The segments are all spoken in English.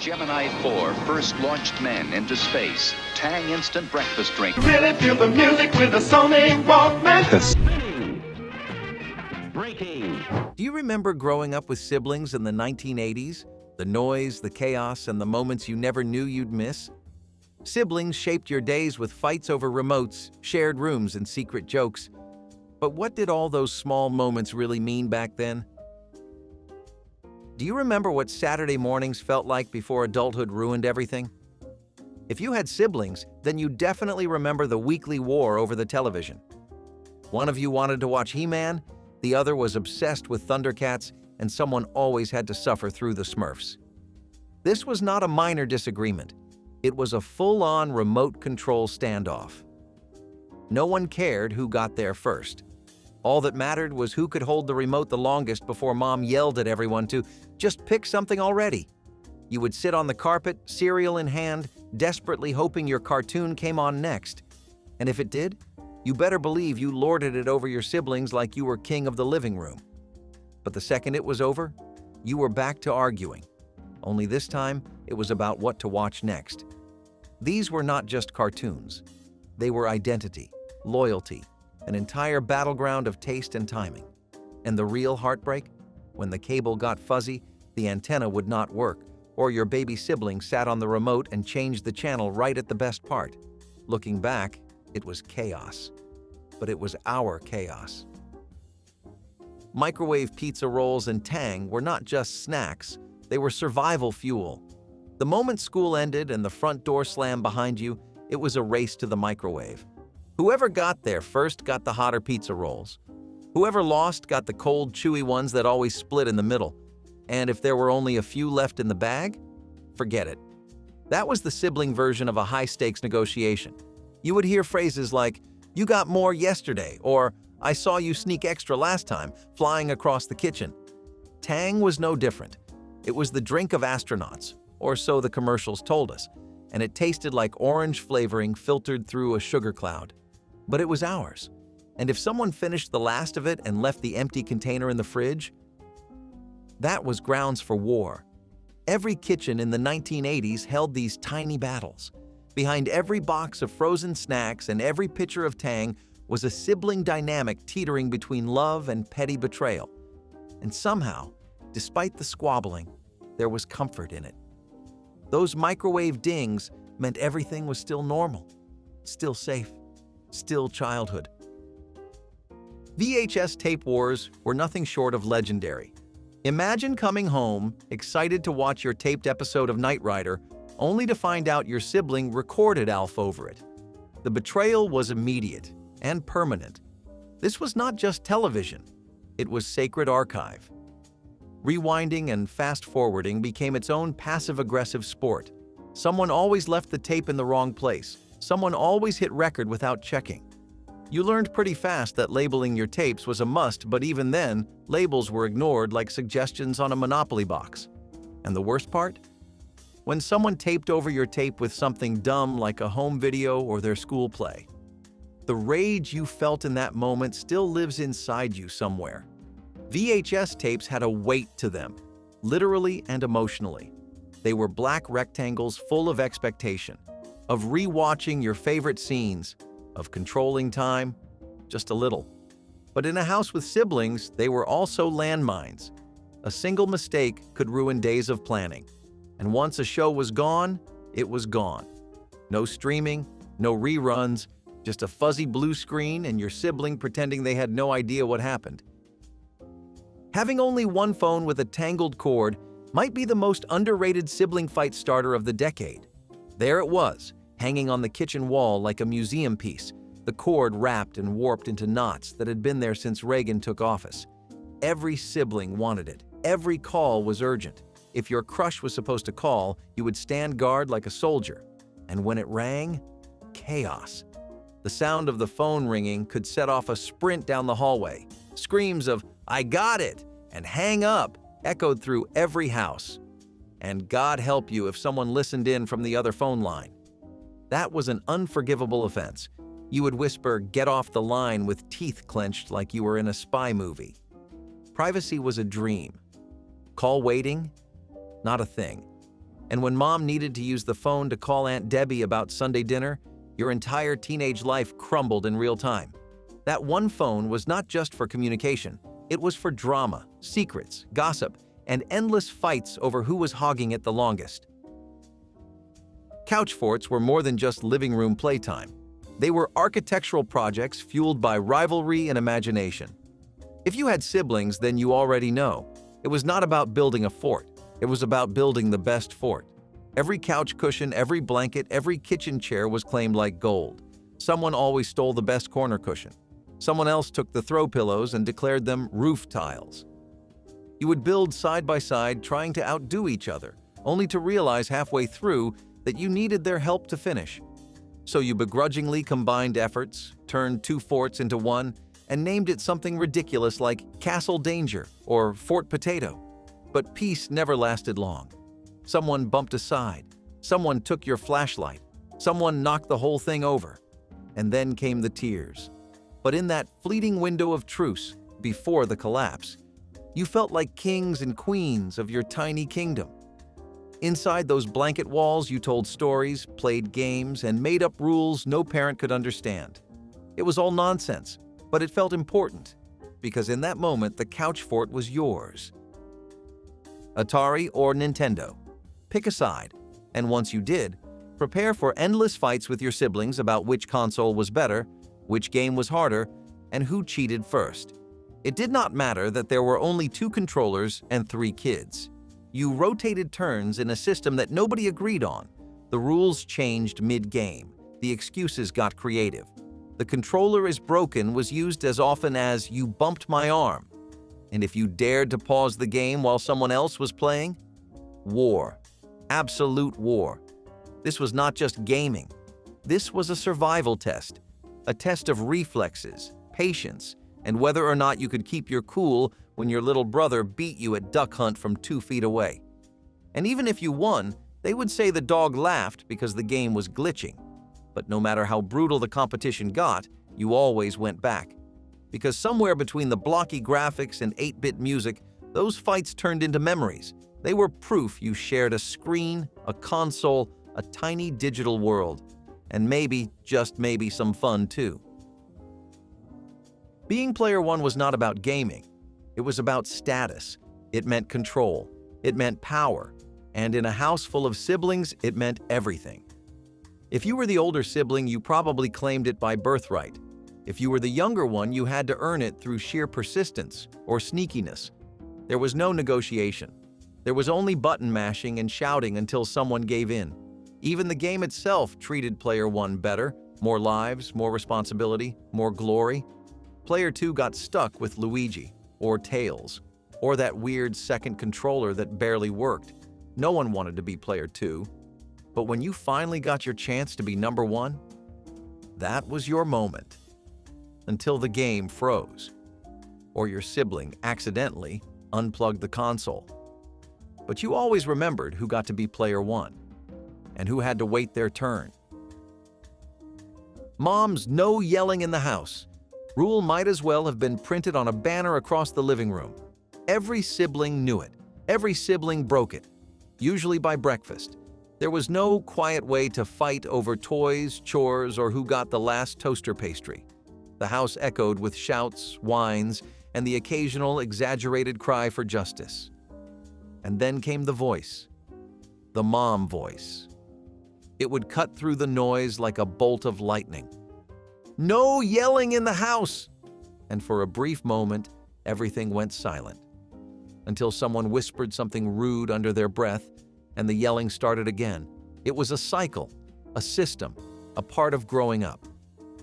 Gemini 4 first launched men into space, Tang instant breakfast drink. Really feel the music with the Sony Walkman. Breaking. Do you remember growing up with siblings in the 1980s? The noise, the chaos, and the moments you never knew you'd miss? Siblings shaped your days with fights over remotes, shared rooms, and secret jokes. But what did all those small moments really mean back then? Do you remember what Saturday mornings felt like before adulthood ruined everything? If you had siblings, then you definitely remember the weekly war over the television. One of you wanted to watch He-Man, the other was obsessed with Thundercats, and someone always had to suffer through the Smurfs. This was not a minor disagreement. It was a full-on remote control standoff. No one cared who got there first. All that mattered was who could hold the remote the longest before Mom yelled at everyone to just pick something already. You would sit on the carpet, cereal in hand, desperately hoping your cartoon came on next. And if it did, you better believe you lorded it over your siblings like you were king of the living room. But the second it was over, you were back to arguing. Only this time, it was about what to watch next. These were not just cartoons. They were identity, loyalty, an entire battleground of taste and timing. And the real heartbreak? When the cable got fuzzy, the antenna would not work, or your baby sibling sat on the remote and changed the channel right at the best part. Looking back, it was chaos. But it was our chaos. Microwave pizza rolls and Tang were not just snacks, they were survival fuel. The moment school ended and the front door slammed behind you, it was a race to the microwave. Whoever got there first got the hotter pizza rolls. Whoever lost got the cold, chewy ones that always split in the middle. And if there were only a few left in the bag, forget it. That was the sibling version of a high-stakes negotiation. You would hear phrases like, "You got more yesterday," or "I saw you sneak extra last time," flying across the kitchen. Tang was no different. It was the drink of astronauts, or so the commercials told us, and it tasted like orange flavoring filtered through a sugar cloud. But it was ours. And if someone finished the last of it and left the empty container in the fridge, that was grounds for war. Every kitchen in the 1980s held these tiny battles. Behind every box of frozen snacks and every pitcher of Tang was a sibling dynamic teetering between love and petty betrayal. And somehow, despite the squabbling, there was comfort in it. Those microwave dings meant everything was still normal, still safe, still childhood. VHS tape wars were nothing short of legendary. Imagine coming home, excited to watch your taped episode of Knight Rider, only to find out your sibling recorded Alf over it. The betrayal was immediate and permanent. This was not just television, it was sacred archive. Rewinding and fast-forwarding became its own passive-aggressive sport. Someone always left the tape in the wrong place. Someone always hit record without checking. You learned pretty fast that labeling your tapes was a must, but even then, labels were ignored like suggestions on a Monopoly box. And the worst part? When someone taped over your tape with something dumb like a home video or their school play. The rage you felt in that moment still lives inside you somewhere. VHS tapes had a weight to them, literally and emotionally. They were black rectangles full of expectation, of rewatching your favorite scenes, of controlling time, just a little. But in a house with siblings, they were also landmines. A single mistake could ruin days of planning. And once a show was gone, it was gone. No streaming, no reruns, just a fuzzy blue screen and your sibling pretending they had no idea what happened. Having only one phone with a tangled cord might be the most underrated sibling fight starter of the decade. There it was, hanging on the kitchen wall like a museum piece, the cord wrapped and warped into knots that had been there since Reagan took office. Every sibling wanted it. Every call was urgent. If your crush was supposed to call, you would stand guard like a soldier. And when it rang, chaos. The sound of the phone ringing could set off a sprint down the hallway. Screams of, "I got it!" and "hang up!" echoed through every house. And God help you if someone listened in from the other phone line. That was an unforgivable offense. You would whisper, "Get off the line," with teeth clenched like you were in a spy movie. Privacy was a dream. Call waiting? Not a thing. And when mom needed to use the phone to call Aunt Debbie about Sunday dinner, your entire teenage life crumbled in real time. That one phone was not just for communication. It was for drama, secrets, gossip, and endless fights over who was hogging it the longest. Couch forts were more than just living room playtime. They were architectural projects fueled by rivalry and imagination. If you had siblings, then you already know. It was not about building a fort. It was about building the best fort. Every couch cushion, every blanket, every kitchen chair was claimed like gold. Someone always stole the best corner cushion. Someone else took the throw pillows and declared them roof tiles. You would build side by side, trying to outdo each other, only to realize halfway through that you needed their help to finish. So you begrudgingly combined efforts, turned two forts into one, and named it something ridiculous like Castle Danger or Fort Potato. But peace never lasted long. Someone bumped aside, someone took your flashlight, someone knocked the whole thing over. And then came the tears. But in that fleeting window of truce, before the collapse, you felt like kings and queens of your tiny kingdom. Inside those blanket walls, you told stories, played games, and made up rules no parent could understand. It was all nonsense, but it felt important, because in that moment, the couch fort was yours. Atari or Nintendo? Pick a side, and once you did, prepare for endless fights with your siblings about which console was better, which game was harder, and who cheated first. It did not matter that there were only 2 controllers and 3 kids. You rotated turns in a system that nobody agreed on. The rules changed mid-game. The excuses got creative. The controller is broken was used as often as "you bumped my arm." And if you dared to pause the game while someone else was playing, war. Absolute war. This was not just gaming. This was a survival test. A test of reflexes, patience, and whether or not you could keep your cool when your little brother beat you at duck hunt from 2 feet away. And even if you won, they would say the dog laughed because the game was glitching. But no matter how brutal the competition got, you always went back. Because somewhere between the blocky graphics and 8-bit music, those fights turned into memories. They were proof you shared a screen, a console, a tiny digital world. And maybe, just maybe, some fun too. Being player one was not about gaming. It was about status. It meant control. It meant power. And in a house full of siblings, it meant everything. If you were the older sibling, you probably claimed it by birthright. If you were the younger one, you had to earn it through sheer persistence or sneakiness. There was no negotiation. There was only button mashing and shouting until someone gave in. Even the game itself treated player one better. More lives, more responsibility, more glory. Player two got stuck with Luigi, or Tails, or that weird second controller that barely worked. No one wanted to be player two. But when you finally got your chance to be number one, that was your moment. Until the game froze, or your sibling accidentally unplugged the console. But you always remembered who got to be player one, and who had to wait their turn. Mom's no yelling in the house. Rule might as well have been printed on a banner across the living room. Every sibling knew it. Every sibling broke it, usually by breakfast. There was no quiet way to fight over toys, chores, or who got the last toaster pastry. The house echoed with shouts, whines, and the occasional exaggerated cry for justice. And then came the voice, the mom voice. It would cut through the noise like a bolt of lightning. "No yelling in the house!" And for a brief moment, everything went silent. Until someone whispered something rude under their breath, and the yelling started again. It was a cycle, a system, a part of growing up.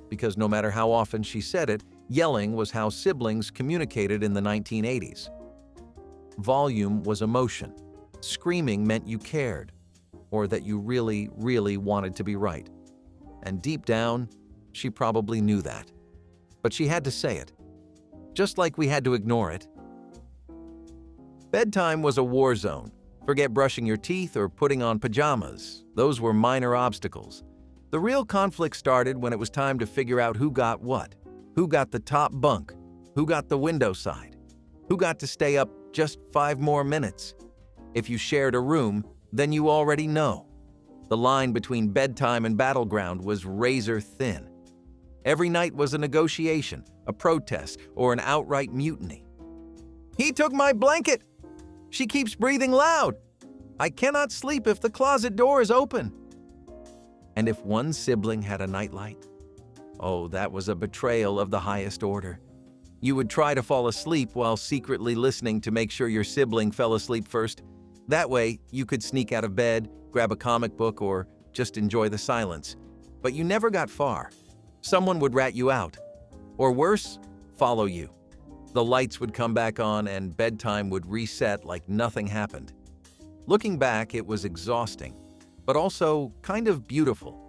Because no matter how often she said it, yelling was how siblings communicated in the 1980s. Volume was emotion. Screaming meant you cared, or that you really, really wanted to be right. And deep down, she probably knew that. But she had to say it, just like we had to ignore it. Bedtime was a war zone. Forget brushing your teeth or putting on pajamas. Those were minor obstacles. The real conflict started when it was time to figure out who got what. Who got the top bunk? Who got the window side? Who got to stay up just 5 more minutes? If you shared a room, then you already know. The line between bedtime and battleground was razor thin. Every night was a negotiation, a protest, or an outright mutiny. "He took my blanket! She keeps breathing loud! I cannot sleep if the closet door is open!" And if one sibling had a nightlight, oh, that was a betrayal of the highest order. You would try to fall asleep while secretly listening to make sure your sibling fell asleep first. That way, you could sneak out of bed, grab a comic book, or just enjoy the silence. But you never got far. Someone would rat you out. Or worse, follow you. The lights would come back on and bedtime would reset like nothing happened. Looking back, it was exhausting, but also kind of beautiful.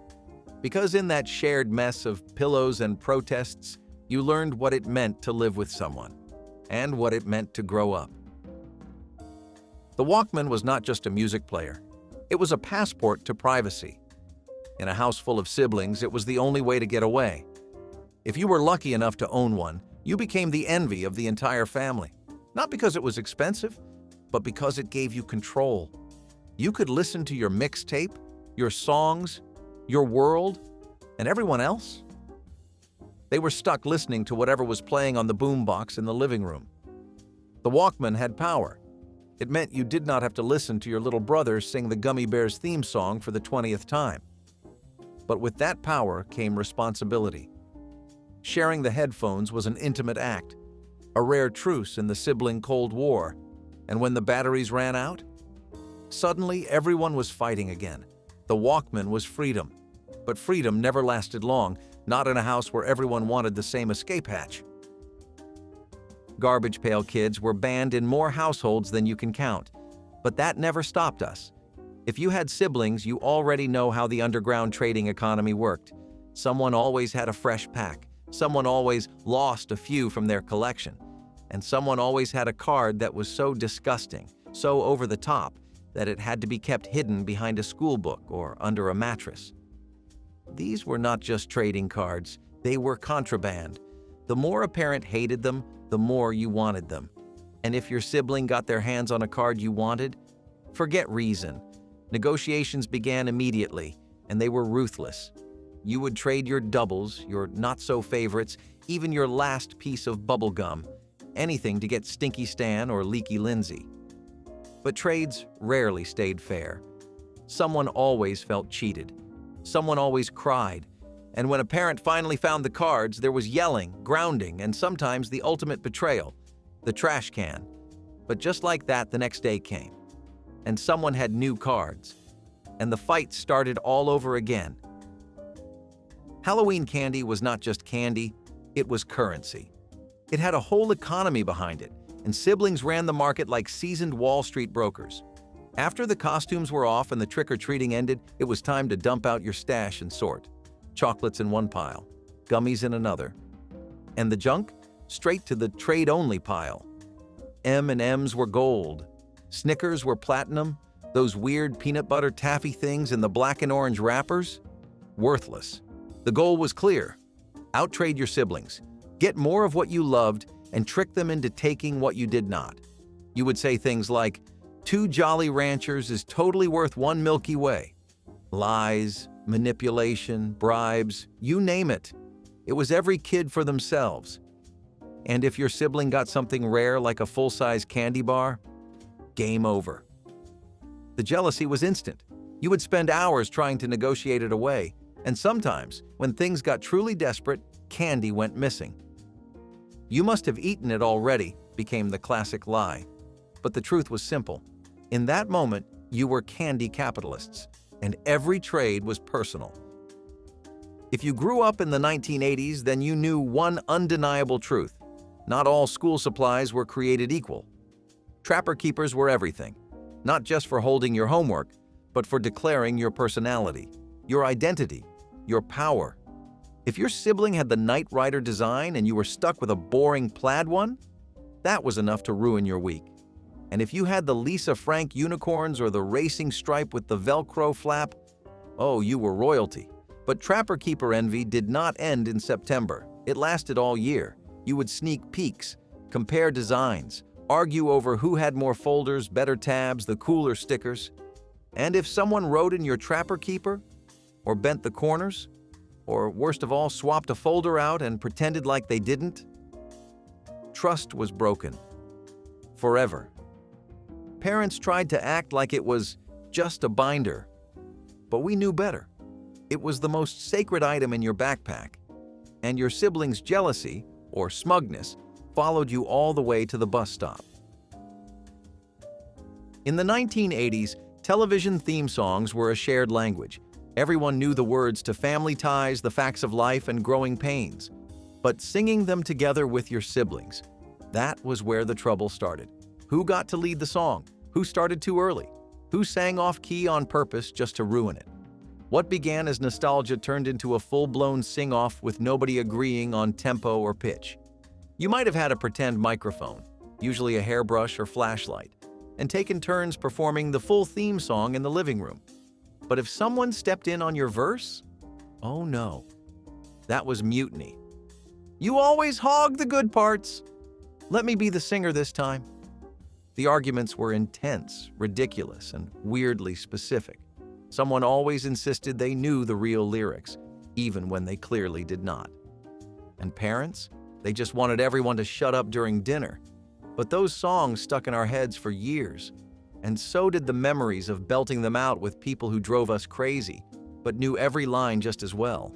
Because in that shared mess of pillows and protests, you learned what it meant to live with someone, and what it meant to grow up. The Walkman was not just a music player. It was a passport to privacy. In a house full of siblings, it was the only way to get away. If you were lucky enough to own one, you became the envy of the entire family. Not because it was expensive, but because it gave you control. You could listen to your mixtape, your songs, your world, and everyone else. They were stuck listening to whatever was playing on the boombox in the living room. The Walkman had power. It meant you did not have to listen to your little brother sing the Gummy Bears theme song for the 20th time. But with that power came responsibility. Sharing the headphones was an intimate act, a rare truce in the sibling Cold War, and when the batteries ran out, suddenly everyone was fighting again. The Walkman was freedom, but freedom never lasted long, not in a house where everyone wanted the same escape hatch. Garbage pail kids were banned in more households than you can count, but that never stopped us. If you had siblings, you already know how the underground trading economy worked. Someone always had a fresh pack, someone always lost a few from their collection, and someone always had a card that was so disgusting, so over the top, that it had to be kept hidden behind a school book or under a mattress. These were not just trading cards, they were contraband. The more a parent hated them, the more you wanted them. And if your sibling got their hands on a card you wanted, forget reason. Negotiations began immediately, and they were ruthless. You would trade your doubles, your not-so-favorites, even your last piece of bubble gum, anything to get Stinky Stan or Leaky Lindsay. But trades rarely stayed fair. Someone always felt cheated. Someone always cried. And when a parent finally found the cards, there was yelling, grounding, and sometimes the ultimate betrayal, the trash can. But just like that, the next day came. And someone had new cards. And the fight started all over again. Halloween candy was not just candy, it was currency. It had a whole economy behind it, and siblings ran the market like seasoned Wall Street brokers. After the costumes were off and the trick-or-treating ended, it was time to dump out your stash and sort. Chocolates in one pile, gummies in another. And the junk? Straight to the trade-only pile. M&Ms were gold. Snickers were platinum. Those weird peanut butter taffy things in the black and orange wrappers? Worthless. The goal was clear. Outtrade your siblings. Get more of what you loved and trick them into taking what you did not. You would say things like, 2 Jolly Ranchers is totally worth 1 Milky Way. Lies, manipulation, bribes, you name it. It was every kid for themselves. And if your sibling got something rare like a full-size candy bar, game over. The jealousy was instant. You would spend hours trying to negotiate it away, and sometimes, when things got truly desperate, candy went missing. You must have eaten it already, became the classic lie. But the truth was simple. In that moment, you were candy capitalists, and every trade was personal. If you grew up in the 1980s, then you knew one undeniable truth. Not all school supplies were created equal. Trapper keepers were everything, not just for holding your homework, but for declaring your personality, your identity, your power. If your sibling had the Knight Rider design and you were stuck with a boring plaid one, that was enough to ruin your week. And if you had the Lisa Frank unicorns or the racing stripe with the Velcro flap, oh, you were royalty. But Trapper Keeper envy did not end in September. It lasted all year. You would sneak peeks, compare designs, argue over who had more folders, better tabs, the cooler stickers. And if someone wrote in your Trapper Keeper, or bent the corners, or worst of all, swapped a folder out and pretended like they didn't, trust was broken. Forever. Parents tried to act like it was just a binder, but we knew better. It was the most sacred item in your backpack, and your siblings' jealousy, or smugness, followed you all the way to the bus stop. In the 1980s, television theme songs were a shared language. Everyone knew the words to Family Ties, The Facts of Life, and Growing Pains. But singing them together with your siblings, that was where the trouble started. Who got to lead the song? Who started too early? Who sang off-key on purpose just to ruin it? What began as nostalgia turned into a full-blown sing-off with nobody agreeing on tempo or pitch. You might have had a pretend microphone, usually a hairbrush or flashlight, and taken turns performing the full theme song in the living room. But if someone stepped in on your verse, oh no, that was mutiny. You always hog the good parts. Let me be the singer this time. The arguments were intense, ridiculous, and weirdly specific. Someone always insisted they knew the real lyrics, even when they clearly did not. And parents? They just wanted everyone to shut up during dinner. But those songs stuck in our heads for years, and so did the memories of belting them out with people who drove us crazy, but knew every line just as well.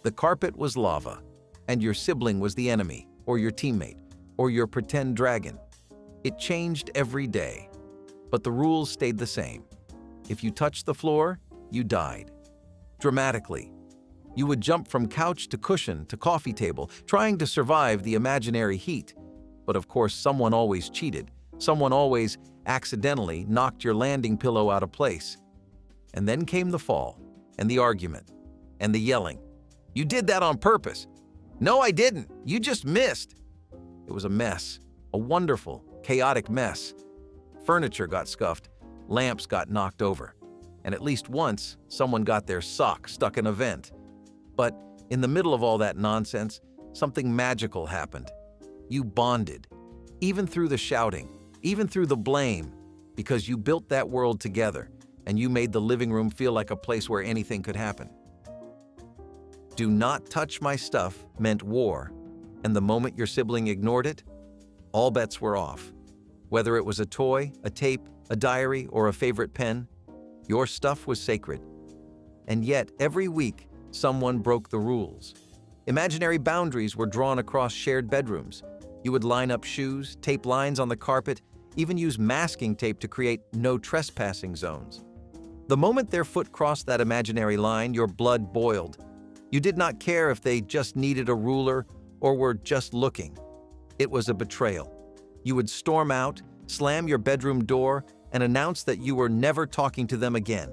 The carpet was lava, and your sibling was the enemy, or your teammate, or your pretend dragon. It changed every day, but the rules stayed the same. If you touched the floor, you died. Dramatically. You would jump from couch to cushion to coffee table, trying to survive the imaginary heat. But of course, someone always cheated. Someone always accidentally knocked your landing pillow out of place. And then came the fall, and the argument, and the yelling. You did that on purpose. No, I didn't. You just missed. It was a mess, a wonderful, chaotic mess. Furniture got scuffed, lamps got knocked over, and at least once, someone got their sock stuck in a vent. But in the middle of all that nonsense, something magical happened. You bonded, even through the shouting, even through the blame, because you built that world together, and you made the living room feel like a place where anything could happen. Do not touch my stuff meant war, and the moment your sibling ignored it, all bets were off. Whether it was a toy, a tape, a diary, or a favorite pen, your stuff was sacred. And yet, every week, someone broke the rules. Imaginary boundaries were drawn across shared bedrooms. You would line up shoes, tape lines on the carpet, even use masking tape to create no trespassing zones. The moment their foot crossed that imaginary line, your blood boiled. You did not care if they just needed a ruler or were just looking. It was a betrayal. You would storm out, slam your bedroom door, and announce that you were never talking to them again.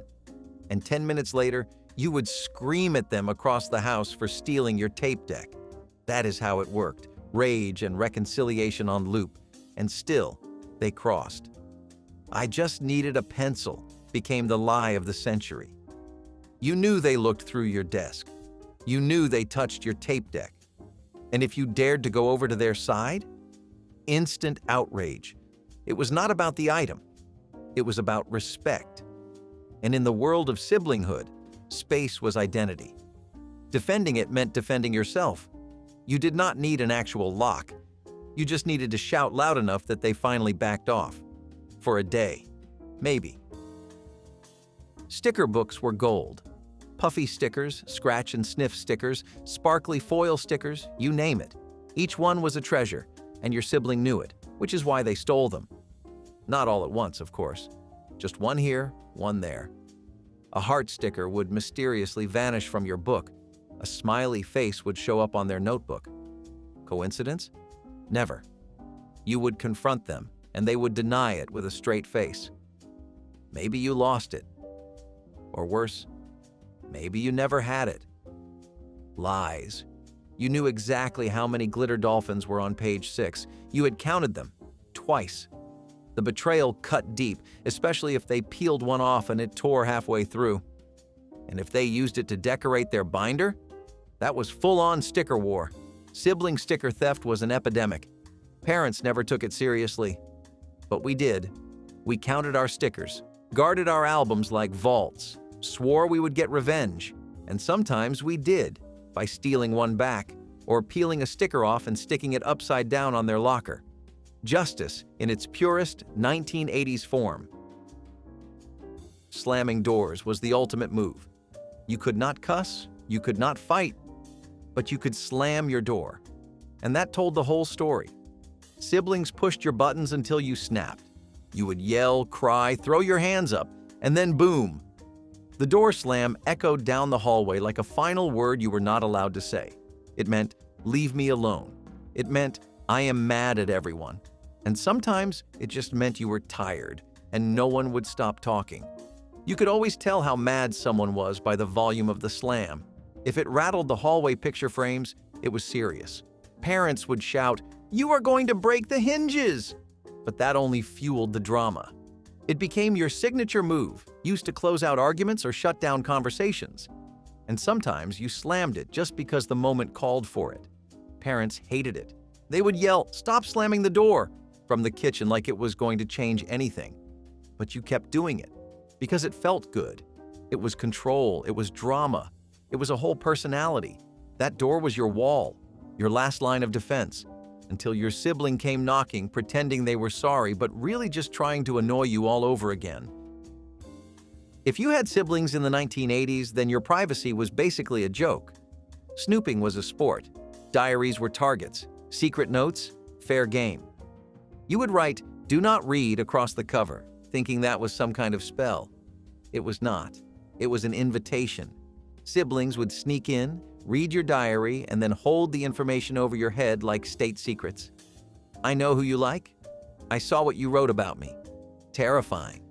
And 10 minutes later, you would scream at them across the house for stealing your tape deck. That is how it worked. Rage and reconciliation on loop. And still, they crossed. I just needed a pencil became the lie of the century. You knew they looked through your desk. You knew they touched your tape deck. And if you dared to go over to their side, instant outrage. It was not about the item. It was about respect. And in the world of siblinghood, space was identity. Defending it meant defending yourself. You did not need an actual lock. You just needed to shout loud enough that they finally backed off. For a day. Maybe. Sticker books were gold. Puffy stickers, scratch and sniff stickers, sparkly foil stickers, you name it. Each one was a treasure, and your sibling knew it, which is why they stole them. Not all at once, of course. Just one here, one there. A heart sticker would mysteriously vanish from your book. A smiley face would show up on their notebook. Coincidence? Never. You would confront them, and they would deny it with a straight face. Maybe you lost it. Or worse, maybe you never had it. Lies. You knew exactly how many glitter dolphins were on page 6. You had counted them. Twice. The betrayal cut deep, especially if they peeled one off and it tore halfway through. And if they used it to decorate their binder, that was full-on sticker war. Sibling sticker theft was an epidemic. Parents never took it seriously. But we did. We counted our stickers, guarded our albums like vaults, swore we would get revenge, and sometimes we did, by stealing one back or peeling a sticker off and sticking it upside down on their locker. Justice in its purest 1980s form. Slamming doors was the ultimate move. You could not cuss, you could not fight, but you could slam your door. And that told the whole story. Siblings pushed your buttons until you snapped. You would yell, cry, throw your hands up, and then boom. The door slam echoed down the hallway like a final word you were not allowed to say. It meant, leave me alone. It meant, I am mad at everyone. And sometimes it just meant you were tired and no one would stop talking. You could always tell how mad someone was by the volume of the slam. If it rattled the hallway picture frames, it was serious. Parents would shout, "You are going to break the hinges!" But that only fueled the drama. It became your signature move, used to close out arguments or shut down conversations. And sometimes you slammed it just because the moment called for it. Parents hated it. They would yell, "Stop slamming the door!" from the kitchen like it was going to change anything. But you kept doing it because it felt good. It was control, it was drama, it was a whole personality. That door was your wall, your last line of defense, until your sibling came knocking, pretending they were sorry, but really just trying to annoy you all over again. If you had siblings in the 1980s, then your privacy was basically a joke. Snooping was a sport. Diaries were targets. Secret notes, fair game. You would write, "Do not read" across the cover, thinking that was some kind of spell. It was not. It was an invitation. Siblings would sneak in, read your diary, and then hold the information over your head like state secrets. "I know who you like. I saw what you wrote about me." Terrifying.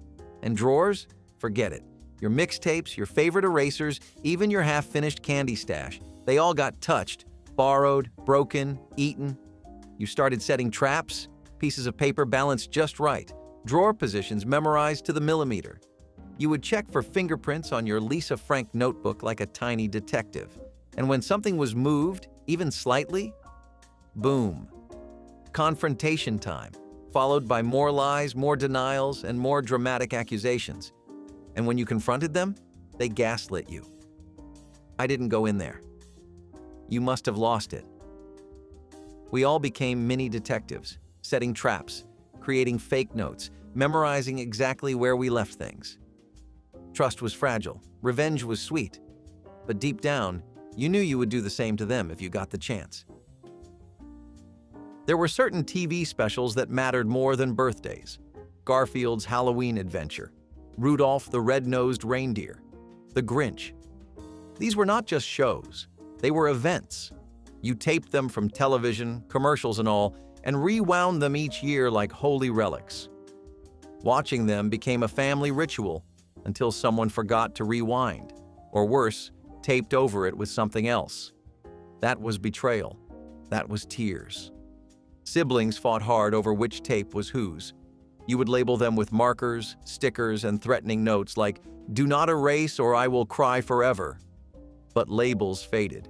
And drawers? Forget it. Your mixtapes, your favorite erasers, even your half-finished candy stash, they all got touched, borrowed, broken, eaten. You started setting traps, pieces of paper balanced just right, drawer positions memorized to the millimeter. You would check for fingerprints on your Lisa Frank notebook like a tiny detective. And when something was moved, even slightly, boom. Confrontation time, followed by more lies, more denials, and more dramatic accusations. And when you confronted them, they gaslit you. "I didn't go in there. You must have lost it." We all became mini detectives, setting traps, creating fake notes, memorizing exactly where we left things. Trust was fragile, revenge was sweet, but deep down, you knew you would do the same to them if you got the chance. There were certain TV specials that mattered more than birthdays. Garfield's Halloween Adventure, Rudolph the Red-Nosed Reindeer, The Grinch. These were not just shows, they were events. You taped them from television, commercials and all, and rewound them each year like holy relics. Watching them became a family ritual until someone forgot to rewind, or worse, taped over it with something else. That was betrayal. That was tears. Siblings fought hard over which tape was whose. You would label them with markers, stickers, and threatening notes like, "Do not erase or I will cry forever." But labels faded.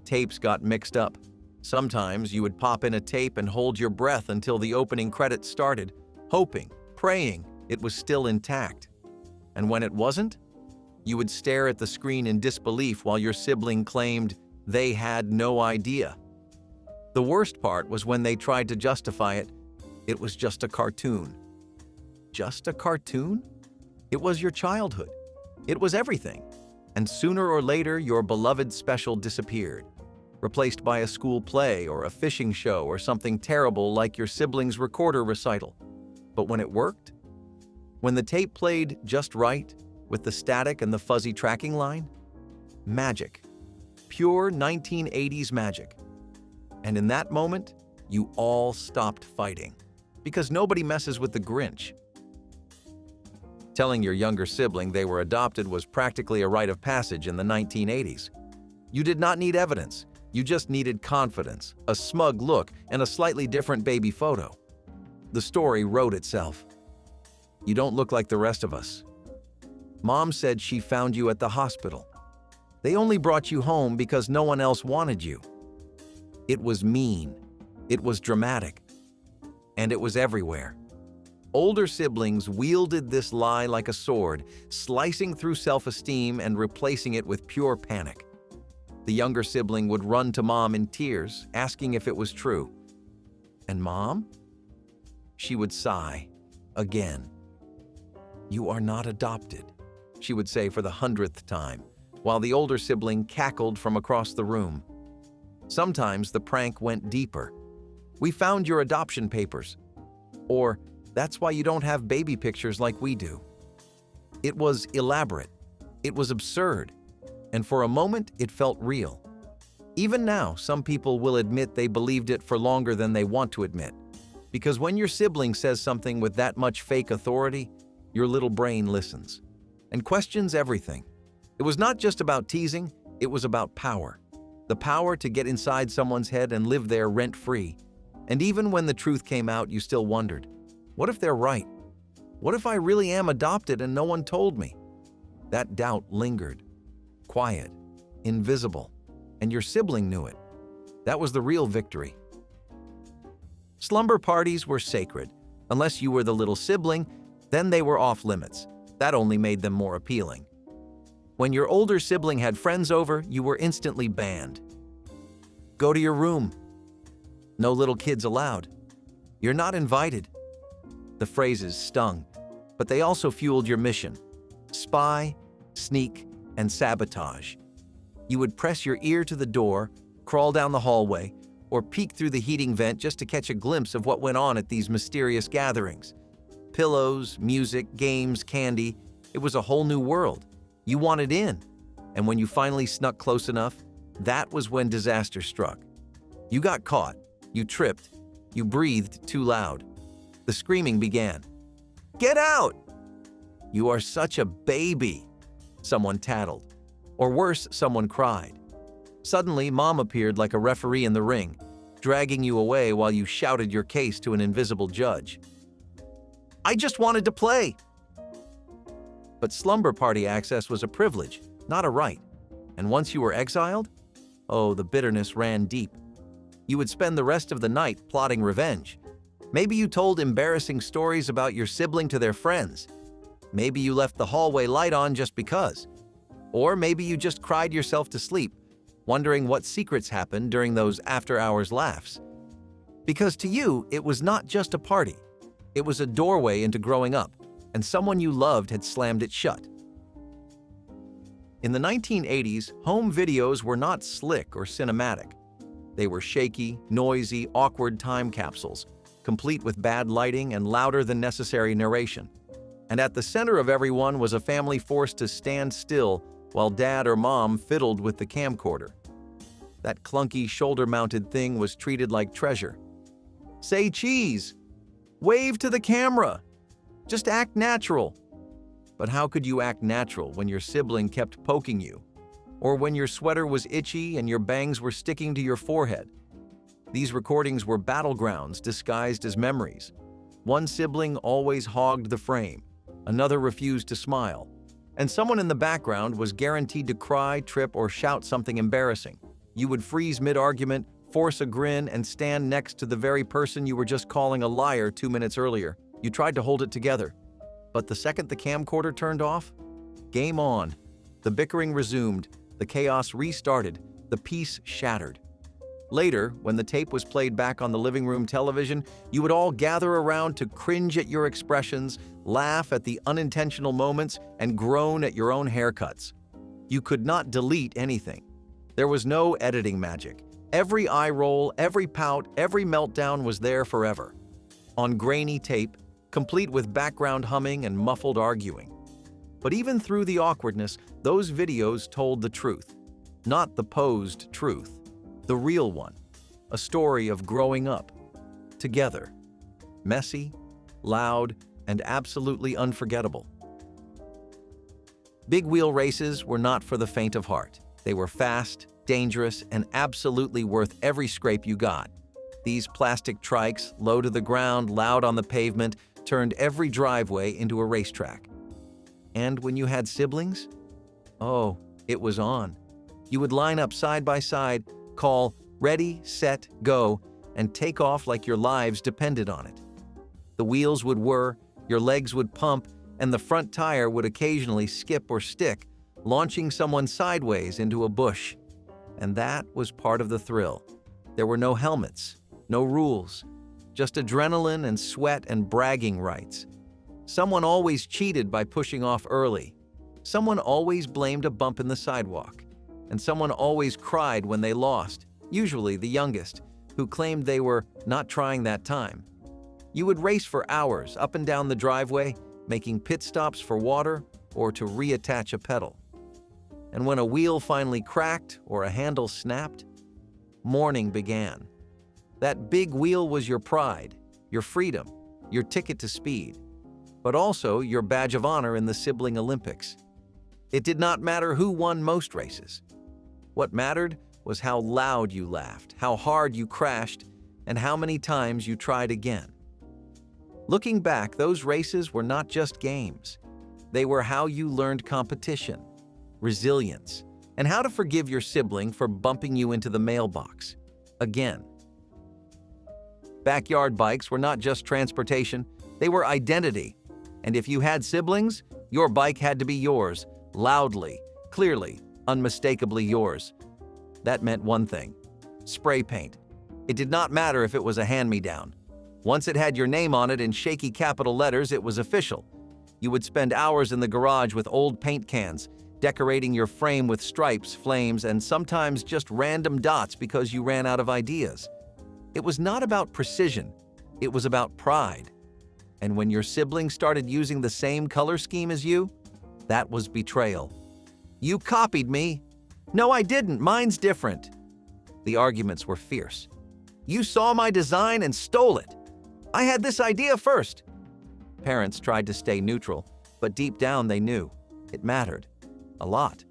Tapes got mixed up. Sometimes you would pop in a tape and hold your breath until the opening credits started, hoping, praying it was still intact. And when it wasn't, you would stare at the screen in disbelief while your sibling claimed they had no idea. The worst part was when they tried to justify it. It was just a cartoon. Just a cartoon? It was your childhood. It was everything. And sooner or later, your beloved special disappeared, replaced by a school play or a fishing show or something terrible like your sibling's recorder recital. But when it worked, when the tape played just right, with the static and the fuzzy tracking line, magic. Pure 1980s magic. And in that moment, you all stopped fighting, because nobody messes with the Grinch. Telling your younger sibling they were adopted was practically a rite of passage in the 1980s. You did not need evidence, you just needed confidence, a smug look, and a slightly different baby photo. The story wrote itself. "You don't look like the rest of us. Mom said she found you at the hospital. They only brought you home because no one else wanted you." It was mean. It was dramatic. And it was everywhere. Older siblings wielded this lie like a sword, slicing through self-esteem and replacing it with pure panic. The younger sibling would run to mom in tears, asking if it was true. "And mom?" She would sigh, again. "You are not adopted," she would say for the 100th time, while the older sibling cackled from across the room. Sometimes the prank went deeper. "We found your adoption papers." Or, "That's why you don't have baby pictures like we do." It was elaborate. It was absurd. And for a moment, it felt real. Even now, some people will admit they believed it for longer than they want to admit. Because when your sibling says something with that much fake authority, your little brain listens and questions everything. It was not just about teasing, it was about power. The power to get inside someone's head and live there rent-free. And even when the truth came out, you still wondered, what if they're right? What if I really am adopted and no one told me? That doubt lingered. Quiet, invisible, and your sibling knew it. That was the real victory. Slumber parties were sacred. Unless you were the little sibling, then they were off limits. That only made them more appealing. When your older sibling had friends over, you were instantly banned. "Go to your room." "No little kids allowed." "You're not invited." The phrases stung, but they also fueled your mission. Spy, sneak, and sabotage. You would press your ear to the door, crawl down the hallway, or peek through the heating vent just to catch a glimpse of what went on at these mysterious gatherings. Pillows, music, games, candy. It was a whole new world. You wanted in. And when you finally snuck close enough, that was when disaster struck. You got caught. You tripped. You breathed too loud. The screaming began. "Get out!" "You are such a baby," someone tattled. Or worse, someone cried. Suddenly, mom appeared like a referee in the ring, dragging you away while you shouted your case to an invisible judge. "I just wanted to play." But slumber party access was a privilege, not a right. And once you were exiled, oh, the bitterness ran deep. You would spend the rest of the night plotting revenge. Maybe you told embarrassing stories about your sibling to their friends. Maybe you left the hallway light on just because. Or maybe you just cried yourself to sleep, wondering what secrets happened during those after-hours laughs. Because to you, it was not just a party. It was a doorway into growing up, and someone you loved had slammed it shut. In the 1980s, home videos were not slick or cinematic. They were shaky, noisy, awkward time capsules, complete with bad lighting and louder than necessary narration. And at the center of everyone was a family forced to stand still while dad or mom fiddled with the camcorder. That clunky shoulder-mounted thing was treated like treasure. Say cheese! Wave to the camera! Just act natural! But how could you act natural when your sibling kept poking you? Or when your sweater was itchy and your bangs were sticking to your forehead? These recordings were battlegrounds disguised as memories. One sibling always hogged the frame, another refused to smile, and someone in the background was guaranteed to cry, trip, or shout something embarrassing. You would freeze mid-argument, force a grin, and stand next to the very person you were just calling a liar 2 minutes earlier. You tried to hold it together. But the second the camcorder turned off, game on. The bickering resumed, the chaos restarted, the peace shattered. Later, when the tape was played back on the living room television, you would all gather around to cringe at your expressions, laugh at the unintentional moments, and groan at your own haircuts. You could not delete anything. There was no editing magic. Every eye roll, every pout, every meltdown was there forever. On grainy tape, complete with background humming and muffled arguing. But even through the awkwardness, those videos told the truth. Not the posed truth. The real one. A story of growing up. Together. Messy, loud, and absolutely unforgettable. Big wheel races were not for the faint of heart. They were fast, dangerous, and absolutely worth every scrape you got. These plastic trikes, low to the ground, loud on the pavement, turned every driveway into a racetrack. And when you had siblings? Oh, it was on. You would line up side by side, call ready, set, go, and take off like your lives depended on it. The wheels would whir, Your legs would pump, and the front tire would occasionally skip or stick, launching someone sideways into a bush. And that was part of the thrill. There were no helmets, no rules, just adrenaline and sweat and bragging rights. Someone always cheated by pushing off early. Someone always blamed a bump in the sidewalk. And someone always cried when they lost, usually the youngest, who claimed they were not trying that time. You would race for hours up and down the driveway, making pit stops for water or to reattach a pedal. And when a wheel finally cracked or a handle snapped, morning began. That big wheel was your pride, your freedom, your ticket to speed, but also your badge of honor in the sibling Olympics. It did not matter who won most races. What mattered was how loud you laughed, how hard you crashed, and how many times you tried again. Looking back, those races were not just games. They were how you learned competition, resilience, and how to forgive your sibling for bumping you into the mailbox. Again. Backyard bikes were not just transportation, they were identity. And if you had siblings, your bike had to be yours, loudly, clearly, unmistakably yours. That meant one thing: spray paint. It did not matter if it was a hand-me-down. Once it had your name on it in shaky capital letters, it was official. You would spend hours in the garage with old paint cans, decorating your frame with stripes, flames, and sometimes just random dots because you ran out of ideas. It was not about precision, it was about pride. And when your sibling started using the same color scheme as you, that was betrayal. "You copied me." "No, I didn't, mine's different." The arguments were fierce. "You saw my design and stole it. I had this idea first." Parents tried to stay neutral, but deep down they knew it mattered. A lot.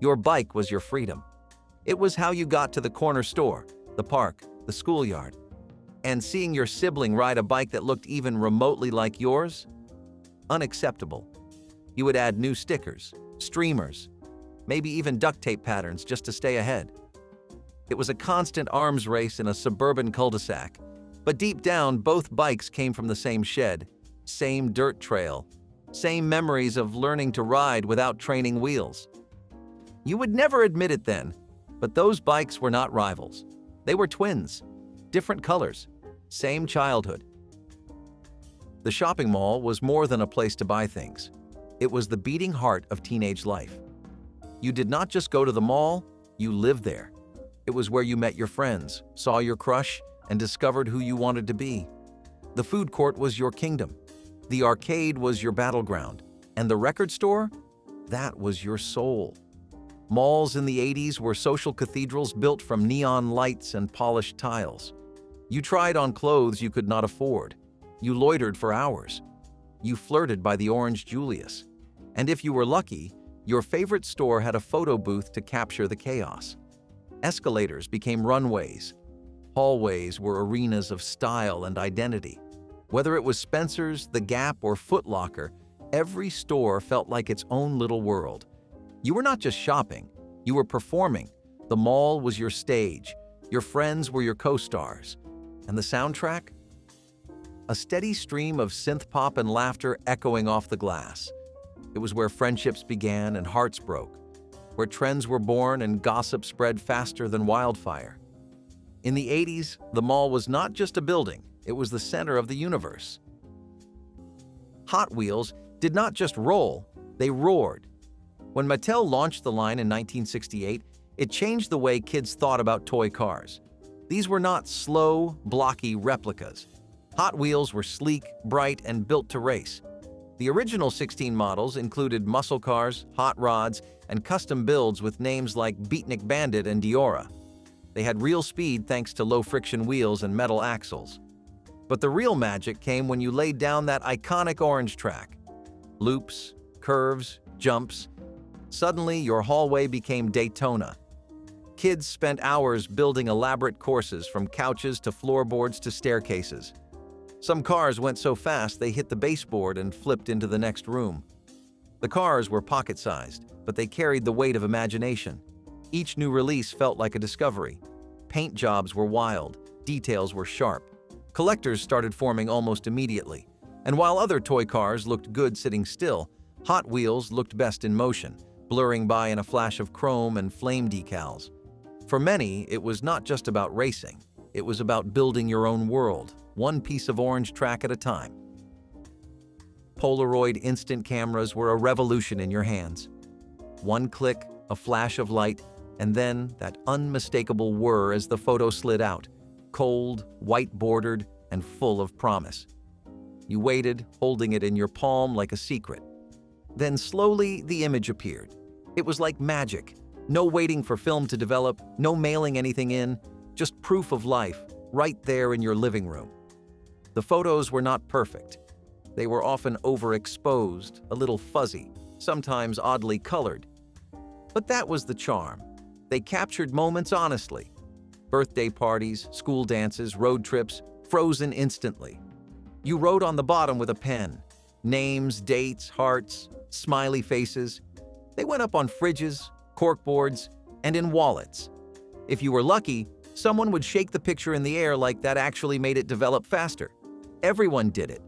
Your bike was your freedom. It was how you got to the corner store, the park, the schoolyard. And seeing your sibling ride a bike that looked even remotely like yours? Unacceptable. You would add new stickers, streamers, maybe even duct tape patterns just to stay ahead. It was a constant arms race in a suburban cul-de-sac. But deep down, both bikes came from the same shed, same dirt trail, same memories of learning to ride without training wheels. You would never admit it then, but those bikes were not rivals. They were twins, different colors, same childhood. The shopping mall was more than a place to buy things. It was the beating heart of teenage life. You did not just go to the mall, you lived there. It was where you met your friends, saw your crush, and discovered who you wanted to be. The food court was your kingdom. The arcade was your battleground. And the record store? That was your soul. Malls in the 80s were social cathedrals built from neon lights and polished tiles. You tried on clothes you could not afford. You loitered for hours. You flirted by the Orange Julius. And if you were lucky, your favorite store had a photo booth to capture the chaos. Escalators became runways. Hallways were arenas of style and identity. Whether it was Spencer's, The Gap, or Foot Locker, every store felt like its own little world. You were not just shopping, you were performing. The mall was your stage. Your friends were your co-stars. And the soundtrack? A steady stream of synth pop and laughter echoing off the glass. It was where friendships began and hearts broke, where trends were born and gossip spread faster than wildfire. In the 80s, the mall was not just a building, it was the center of the universe. Hot Wheels did not just roll, they roared. When Mattel launched the line in 1968, it changed the way kids thought about toy cars. These were not slow, blocky replicas. Hot Wheels were sleek, bright, and built to race. The original 16 models included muscle cars, hot rods, and custom builds with names like Beatnik Bandit and Diora. They had real speed thanks to low-friction wheels and metal axles. But the real magic came when you laid down that iconic orange track. Loops, curves, jumps. Suddenly, your hallway became Daytona. Kids spent hours building elaborate courses from couches to floorboards to staircases. Some cars went so fast they hit the baseboard and flipped into the next room. The cars were pocket-sized, but they carried the weight of imagination. Each new release felt like a discovery. Paint jobs were wild, details were sharp. Collectors started forming almost immediately, And while other toy cars looked good sitting still, Hot Wheels looked best in motion, blurring by in a flash of chrome and flame decals. For many, it was not just about racing. It was about building your own world, one piece of orange track at a time. Polaroid instant cameras were a revolution in your hands. One click, a flash of light, and then that unmistakable whir as the photo slid out, cold, white-bordered, and full of promise. You waited, holding it in your palm like a secret. Then slowly, the image appeared. It was like magic. No waiting for film to develop, no mailing anything in, just proof of life, right there in your living room. The photos were not perfect. They were often overexposed, a little fuzzy, sometimes oddly colored. But that was the charm. They captured moments honestly. Birthday parties, school dances, road trips, frozen instantly. You wrote on the bottom with a pen. Names, dates, hearts, smiley faces. They went up on fridges, corkboards, and in wallets. If you were lucky, someone would shake the picture in the air like that actually made it develop faster. Everyone did it,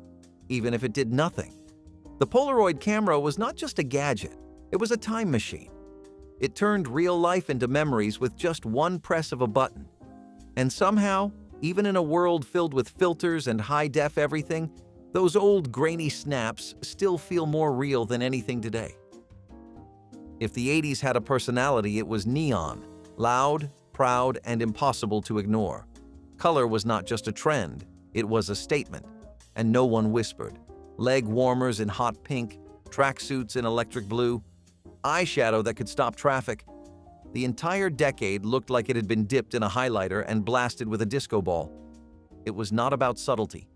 even if it did nothing. The Polaroid camera was not just a gadget, it was a time machine. It turned real life into memories with just one press of a button. And somehow, even in a world filled with filters and high-def everything, those old grainy snaps still feel more real than anything today. If the 80s had a personality, it was neon, loud, proud, and impossible to ignore. Color was not just a trend, it was a statement. And no one whispered. Leg warmers in hot pink, tracksuits in electric blue, eyeshadow that could stop traffic. The entire decade looked like it had been dipped in a highlighter and blasted with a disco ball. It was not about subtlety.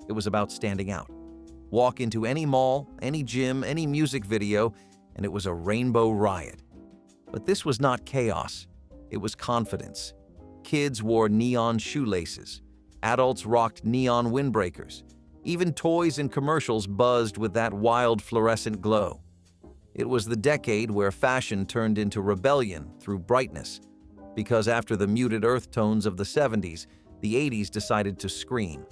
It was about standing out. Walk into any mall, any gym, any music video, and it was a rainbow riot. But this was not chaos. It was confidence. Kids wore neon shoelaces. Adults rocked neon windbreakers. Even toys and commercials buzzed with that wild fluorescent glow. It was the decade where fashion turned into rebellion through brightness, because after the muted earth tones of the 70s, the 80s decided to scream.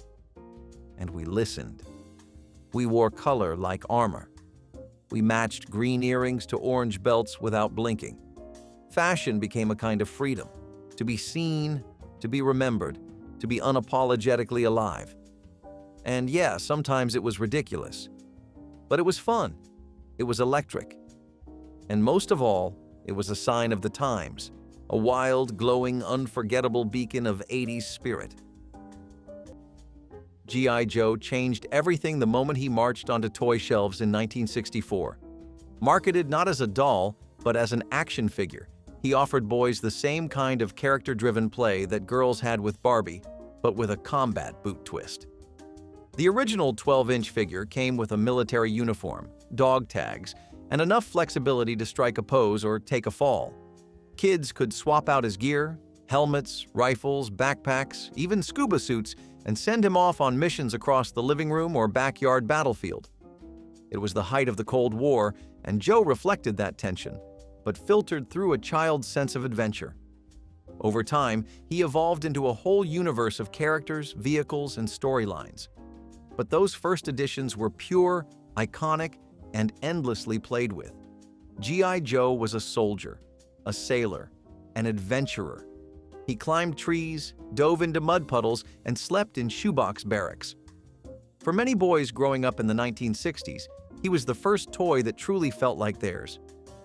And we listened. We wore color like armor. We matched green earrings to orange belts without blinking. Fashion became a kind of freedom, to be seen, to be remembered, to be unapologetically alive. And yeah, sometimes it was ridiculous. But it was fun. It was electric. And most of all, it was a sign of the times, a wild, glowing, unforgettable beacon of 80s spirit. G.I. Joe changed everything the moment he marched onto toy shelves in 1964. Marketed not as a doll, but as an action figure, he offered boys the same kind of character-driven play that girls had with Barbie, but with a combat boot twist. The original 12-inch figure came with a military uniform, dog tags, and enough flexibility to strike a pose or take a fall. Kids could swap out his gear, helmets, rifles, backpacks, even scuba suits, and send him off on missions across the living room or backyard battlefield. It was the height of the Cold War, and Joe reflected that tension, but filtered through a child's sense of adventure. Over time, he evolved into a whole universe of characters, vehicles, and storylines. But those first editions were pure, iconic, and endlessly played with. G.I. Joe was a soldier, a sailor, an adventurer. He climbed trees, dove into mud puddles, and slept in shoebox barracks. For many boys growing up in the 1960s, he was the first toy that truly felt like theirs.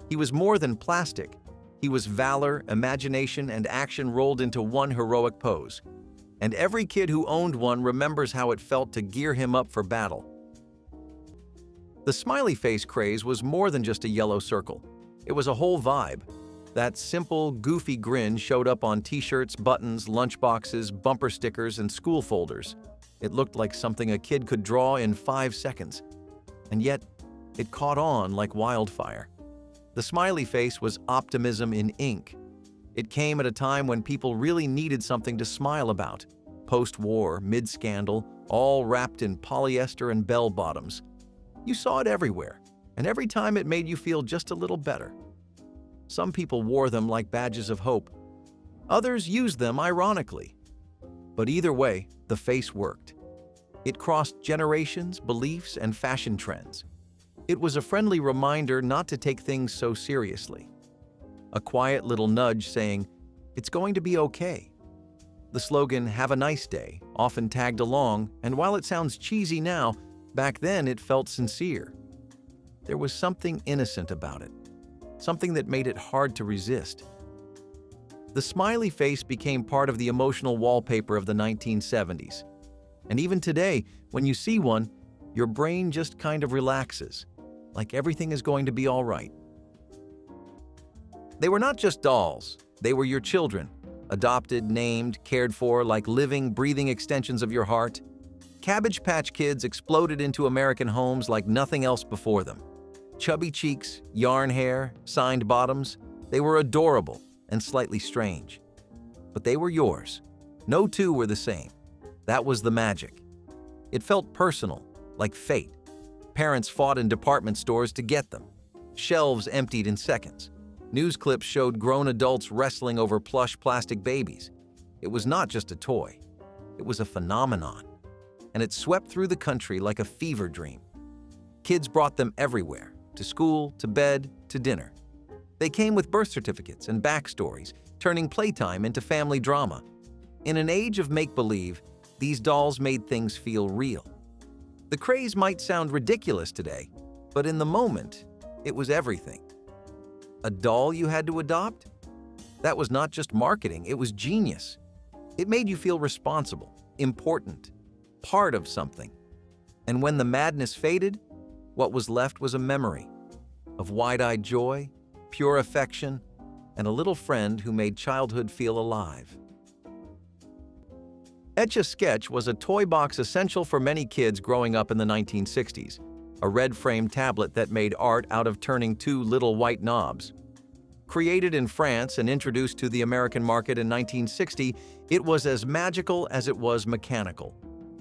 He was more than plastic. He was valor, imagination, and action rolled into one heroic pose. And every kid who owned one remembers how it felt to gear him up for battle. The Smiley Face craze was more than just a yellow circle. It was a whole vibe. That simple, goofy grin showed up on t-shirts, buttons, lunchboxes, bumper stickers, and school folders. It looked like something a kid could draw in 5 seconds. And yet, it caught on like wildfire. The Smiley Face was optimism in ink. It came at a time when people really needed something to smile about. Post-war, mid-scandal, all wrapped in polyester and bell-bottoms. You saw it everywhere, and every time it made you feel just a little better. Some people wore them like badges of hope. Others used them ironically. But either way, the face worked. It crossed generations, beliefs, and fashion trends. It was a friendly reminder not to take things so seriously. A quiet little nudge saying, "It's going to be okay." The slogan, "Have a nice day," often tagged along, and while it sounds cheesy now, back then it felt sincere. There was something innocent about it, something that made it hard to resist. The smiley face became part of the emotional wallpaper of the 1970s. And even today, when you see one, your brain just kind of relaxes, like everything is going to be all right. They were not just dolls, they were your children, adopted, named, cared for like living, breathing extensions of your heart. Cabbage Patch Kids exploded into American homes like nothing else before them. Chubby cheeks, yarn hair, signed bottoms, they were adorable and slightly strange. But they were yours. No two were the same. That was the magic. It felt personal, like fate. Parents fought in department stores to get them. Shelves emptied in seconds. News clips showed grown adults wrestling over plush plastic babies. It was not just a toy. It was a phenomenon. And it swept through the country like a fever dream. Kids brought them everywhere, to school, to bed, to dinner. They came with birth certificates and backstories, turning playtime into family drama. In an age of make-believe, these dolls made things feel real. The craze might sound ridiculous today, but in the moment, it was everything. A doll you had to adopt? That was not just marketing, it was genius. It made you feel responsible, important, part of something. And when the madness faded, what was left was a memory of wide-eyed joy, pure affection, and a little friend who made childhood feel alive. Etch A Sketch was a toy box essential for many kids growing up in the 1960s, a red-framed tablet that made art out of turning two little white knobs. Created in France and introduced to the American market in 1960, it was as magical as it was mechanical.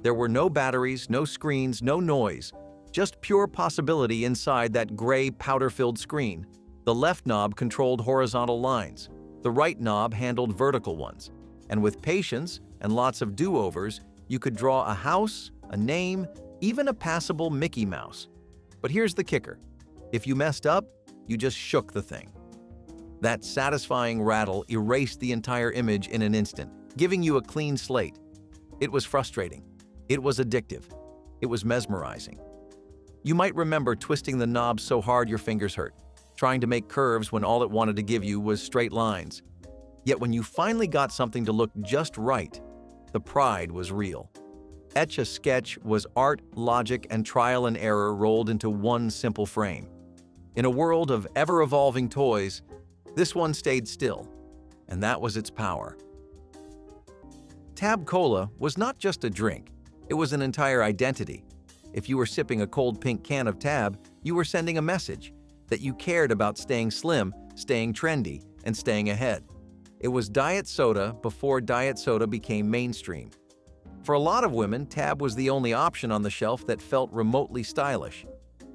There were no batteries, no screens, no noise, just pure possibility inside that gray, powder-filled screen. The left knob controlled horizontal lines. The right knob handled vertical ones. And with patience and lots of do-overs, you could draw a house, a name, even a passable Mickey Mouse. But here's the kicker. If you messed up, you just shook the thing. That satisfying rattle erased the entire image in an instant, giving you a clean slate. It was frustrating. It was addictive. It was mesmerizing. You might remember twisting the knob so hard your fingers hurt, trying to make curves when all it wanted to give you was straight lines. Yet when you finally got something to look just right, the pride was real. Etch A Sketch was art, logic, and trial and error rolled into one simple frame. In a world of ever-evolving toys, this one stayed still, and that was its power. Tab Cola was not just a drink, it was an entire identity. If you were sipping a cold pink can of Tab, you were sending a message that you cared about staying slim, staying trendy, and staying ahead. It was diet soda before diet soda became mainstream. For a lot of women, Tab was the only option on the shelf that felt remotely stylish.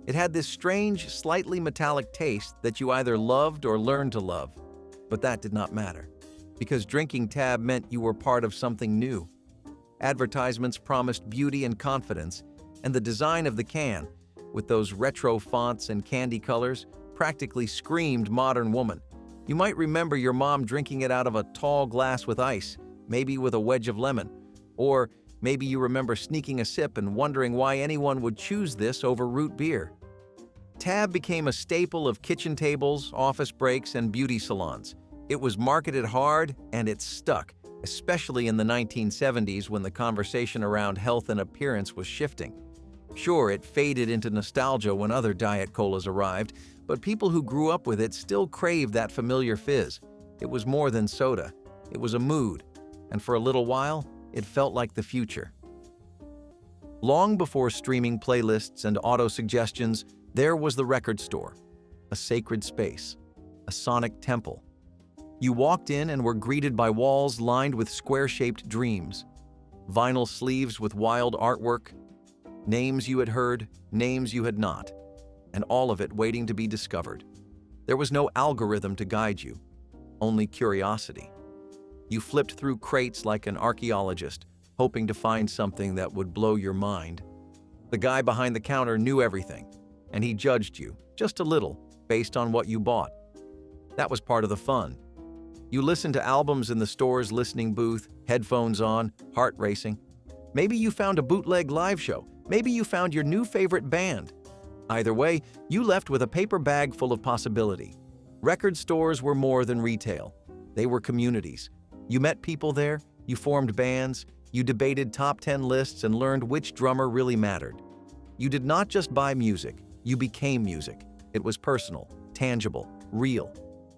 It had this strange, slightly metallic taste that you either loved or learned to love. But that did not matter, because drinking Tab meant you were part of something new. Advertisements promised beauty and confidence, and the design of the can, with those retro fonts and candy colors, practically screamed modern woman. You might remember your mom drinking it out of a tall glass with ice, maybe with a wedge of lemon. Or maybe you remember sneaking a sip and wondering why anyone would choose this over root beer. Tab became a staple of kitchen tables, office breaks, and beauty salons. It was marketed hard, and it stuck, especially in the 1970s when the conversation around health and appearance was shifting. Sure, it faded into nostalgia when other diet colas arrived, but people who grew up with it still craved that familiar fizz. It was more than soda. It was a mood, and for a little while, it felt like the future. Long before streaming playlists and auto-suggestions, there was the record store, a sacred space, a sonic temple. You walked in and were greeted by walls lined with square-shaped dreams, vinyl sleeves with wild artwork, names you had heard, names you had not, and all of it waiting to be discovered. There was no algorithm to guide you, only curiosity. You flipped through crates like an archaeologist, hoping to find something that would blow your mind. The guy behind the counter knew everything, and he judged you, just a little, based on what you bought. That was part of the fun. You listened to albums in the store's listening booth, headphones on, heart racing. Maybe you found a bootleg live show. Maybe you found your new favorite band. Either way, you left with a paper bag full of possibility. Record stores were more than retail. They were communities. You met people there, you formed bands, you debated top 10 lists and learned which drummer really mattered. You did not just buy music, you became music. It was personal, tangible, real.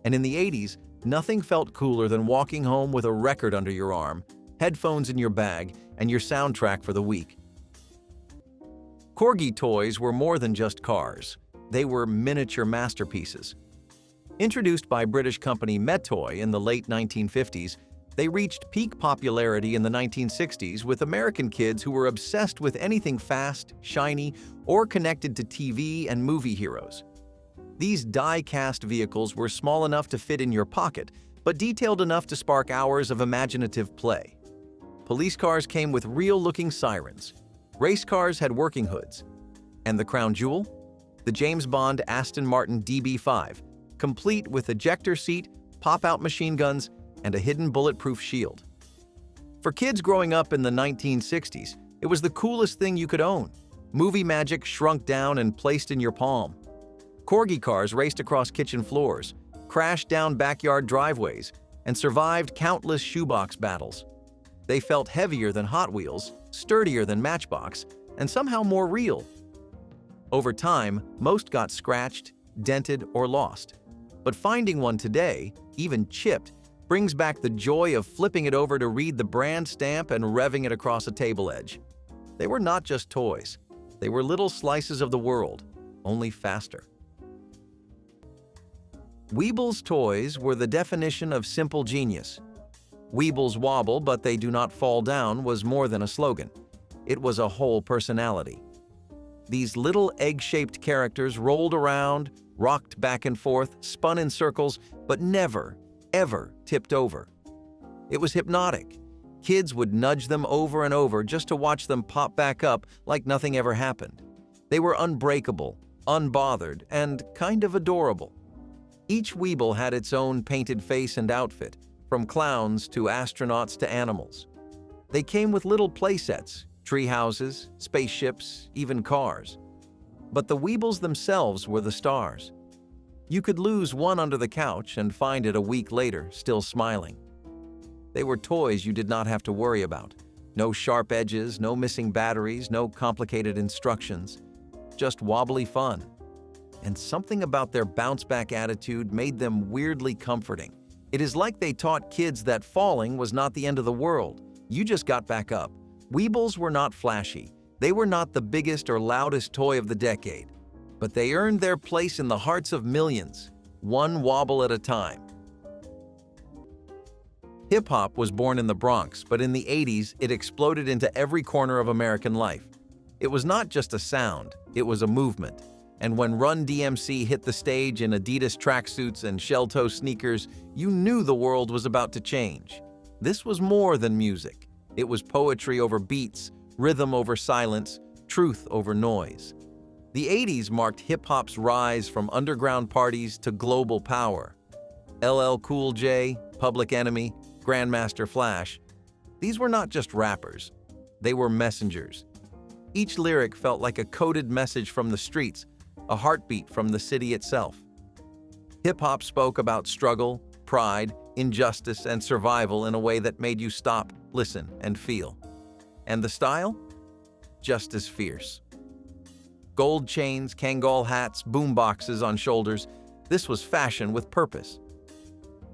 And in the 80s, nothing felt cooler than walking home with a record under your arm, headphones in your bag, and your soundtrack for the week. Corgi Toys were more than just cars. They were miniature masterpieces. Introduced by British company Metoy in the late 1950s, they reached peak popularity in the 1960s with American kids who were obsessed with anything fast, shiny, or connected to TV and movie heroes. These die-cast vehicles were small enough to fit in your pocket, but detailed enough to spark hours of imaginative play. Police cars came with real-looking sirens. Race cars had working hoods. And the crown jewel? The James Bond Aston Martin DB5, complete with ejector seat, pop-out machine guns, and a hidden bulletproof shield. For kids growing up in the 1960s, it was the coolest thing you could own. Movie magic shrunk down and placed in your palm. Corgi cars raced across kitchen floors, crashed down backyard driveways, and survived countless shoebox battles. They felt heavier than Hot Wheels, sturdier than Matchbox, and somehow more real. Over time, most got scratched, dented, or lost. But finding one today, even chipped, brings back the joy of flipping it over to read the brand stamp and revving it across a table edge. They were not just toys. They were little slices of the world, only faster. Weebles toys were the definition of simple genius. Weebles wobble, but they do not fall down was more than a slogan. It was a whole personality. These little egg-shaped characters rolled around, rocked back and forth, spun in circles, but never, ever tipped over. It was hypnotic. Kids would nudge them over and over just to watch them pop back up like nothing ever happened. They were unbreakable, unbothered, and kind of adorable. Each Weeble had its own painted face and outfit, from clowns to astronauts to animals. They came with little playsets, tree houses, spaceships, even cars. But the Weebles themselves were the stars. You could lose one under the couch and find it a week later, still smiling. They were toys you did not have to worry about. No sharp edges, no missing batteries, no complicated instructions. Just wobbly fun. And something about their bounce-back attitude made them weirdly comforting. It is like they taught kids that falling was not the end of the world. You just got back up. Weebles were not flashy. They were not the biggest or loudest toy of the decade. But they earned their place in the hearts of millions, one wobble at a time. Hip-hop was born in the Bronx, but in the 80s, it exploded into every corner of American life. It was not just a sound, it was a movement. And when Run DMC hit the stage in Adidas tracksuits and shell-toe sneakers, you knew the world was about to change. This was more than music. It was poetry over beats, rhythm over silence, truth over noise. The 80s marked hip-hop's rise from underground parties to global power. LL Cool J, Public Enemy, Grandmaster Flash. These were not just rappers. They were messengers. Each lyric felt like a coded message from the streets, a heartbeat from the city itself. Hip-hop spoke about struggle, pride, injustice, and survival in a way that made you stop, listen, and feel. And the style? Just as fierce. Gold chains, Kangol hats, boomboxes on shoulders. This was fashion with purpose.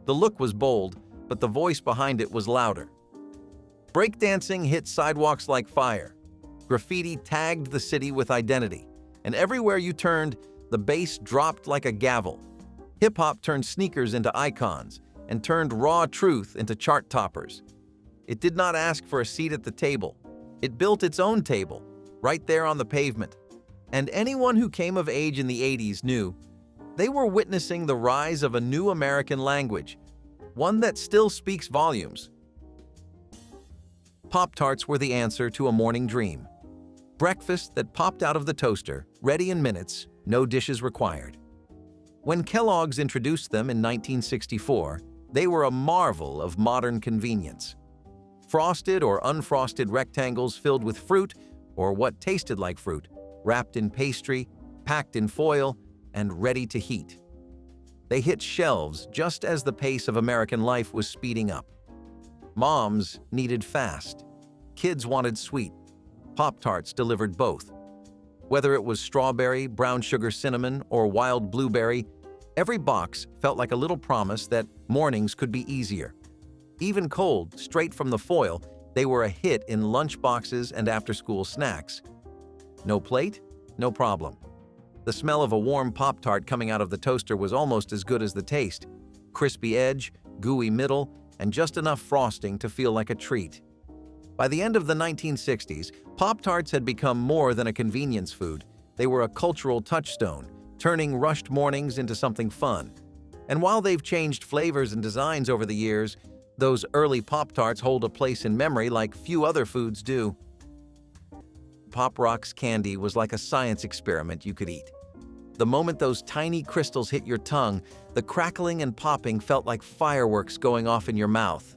The look was bold, but the voice behind it was louder. Breakdancing hit sidewalks like fire. Graffiti tagged the city with identity. And everywhere you turned, the bass dropped like a gavel. Hip-hop turned sneakers into icons and turned raw truth into chart toppers. It did not ask for a seat at the table. It built its own table, right there on the pavement. And anyone who came of age in the 80s knew they were witnessing the rise of a new American language, one that still speaks volumes. Pop-Tarts were the answer to a morning dream. Breakfast that popped out of the toaster, ready in minutes, no dishes required. When Kellogg's introduced them in 1964, they were a marvel of modern convenience. Frosted or unfrosted rectangles filled with fruit, or what tasted like fruit, wrapped in pastry, packed in foil, and ready to heat. They hit shelves just as the pace of American life was speeding up. Moms needed fast. Kids wanted sweet. Pop-Tarts delivered both. Whether it was strawberry, brown sugar cinnamon, or wild blueberry, every box felt like a little promise that mornings could be easier. Even cold, straight from the foil, they were a hit in lunch boxes and after-school snacks. No plate? No problem. The smell of a warm Pop-Tart coming out of the toaster was almost as good as the taste. Crispy edge, gooey middle, and just enough frosting to feel like a treat. By the end of the 1960s, Pop-Tarts had become more than a convenience food. They were a cultural touchstone, turning rushed mornings into something fun. And while they've changed flavors and designs over the years, those early Pop-Tarts hold a place in memory like few other foods do. Pop Rocks candy was like a science experiment you could eat. The moment those tiny crystals hit your tongue, the crackling and popping felt like fireworks going off in your mouth.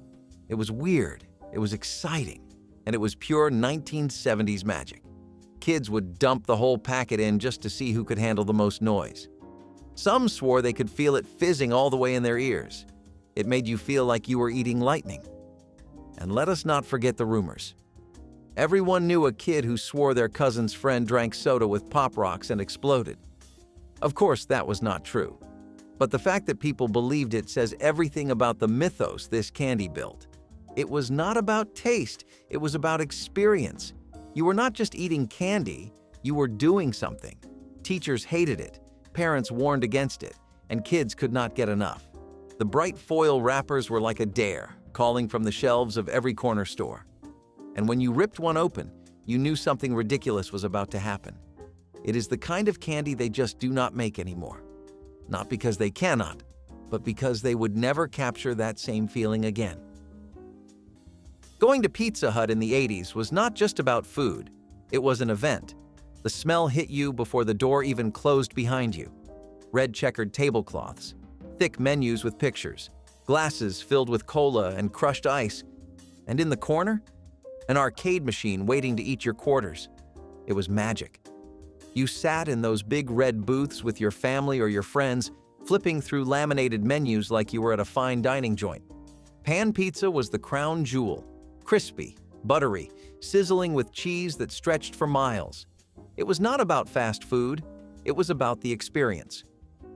It was weird, it was exciting, and it was pure 1970s magic. Kids would dump the whole packet in just to see who could handle the most noise. Some swore they could feel it fizzing all the way in their ears. It made you feel like you were eating lightning. And let us not forget the rumors. Everyone knew a kid who swore their cousin's friend drank soda with Pop Rocks and exploded. Of course, that was not true. But the fact that people believed it says everything about the mythos this candy built. It was not about taste, it was about experience. You were not just eating candy, you were doing something. Teachers hated it, parents warned against it, and kids could not get enough. The bright foil wrappers were like a dare, calling from the shelves of every corner store. And when you ripped one open, you knew something ridiculous was about to happen. It is the kind of candy they just do not make anymore. Not because they cannot, but because they would never capture that same feeling again. Going to Pizza Hut in the 80s was not just about food, it was an event. The smell hit you before the door even closed behind you. Red checkered tablecloths, thick menus with pictures, glasses filled with cola and crushed ice, and in the corner, an arcade machine waiting to eat your quarters. It was magic. You sat in those big red booths with your family or your friends, flipping through laminated menus like you were at a fine dining joint. Pan pizza was the crown jewel, crispy, buttery, sizzling with cheese that stretched for miles. It was not about fast food, it was about the experience.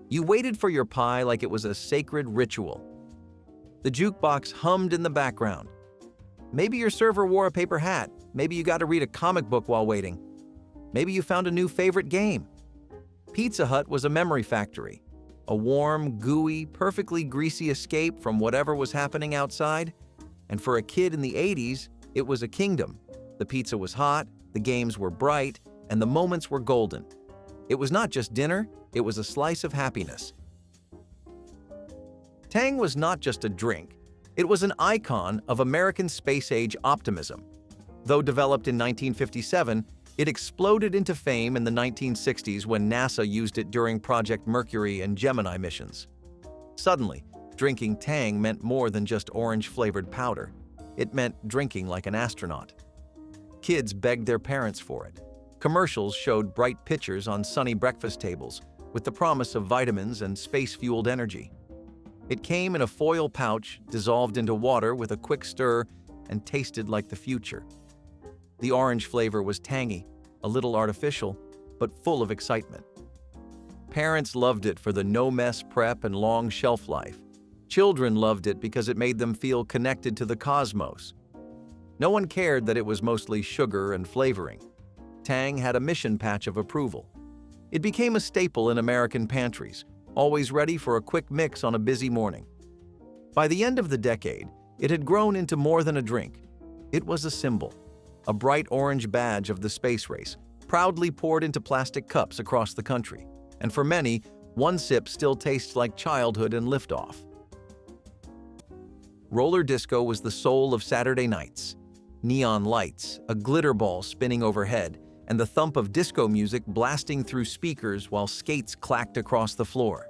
You waited for your pie like it was a sacred ritual. The jukebox hummed in the background. Maybe your server wore a paper hat, maybe you got to read a comic book while waiting. Maybe you found a new favorite game. Pizza Hut was a memory factory, a warm, gooey, perfectly greasy escape from whatever was happening outside. And for a kid in the 80s, it was a kingdom. The pizza was hot, the games were bright, and the moments were golden. It was not just dinner, it was a slice of happiness. Tang was not just a drink, it was an icon of American space-age optimism. Though developed in 1957, it exploded into fame in the 1960s when NASA used it during Project Mercury and Gemini missions. Suddenly, drinking Tang meant more than just orange-flavored powder. It meant drinking like an astronaut. Kids begged their parents for it. Commercials showed bright pictures on sunny breakfast tables with the promise of vitamins and space-fueled energy. It came in a foil pouch dissolved into water with a quick stir and tasted like the future. The orange flavor was tangy, a little artificial, but full of excitement. Parents loved it for the no-mess prep and long shelf life. Children loved it because it made them feel connected to the cosmos. No one cared that it was mostly sugar and flavoring. Tang had a mission patch of approval. It became a staple in American pantries, always ready for a quick mix on a busy morning. By the end of the decade, it had grown into more than a drink. It was a symbol, a bright orange badge of the space race, proudly poured into plastic cups across the country. And for many, one sip still tastes like childhood and liftoff. Roller disco was the soul of Saturday nights. Neon lights, a glitter ball spinning overhead, and the thump of disco music blasting through speakers while skates clacked across the floor.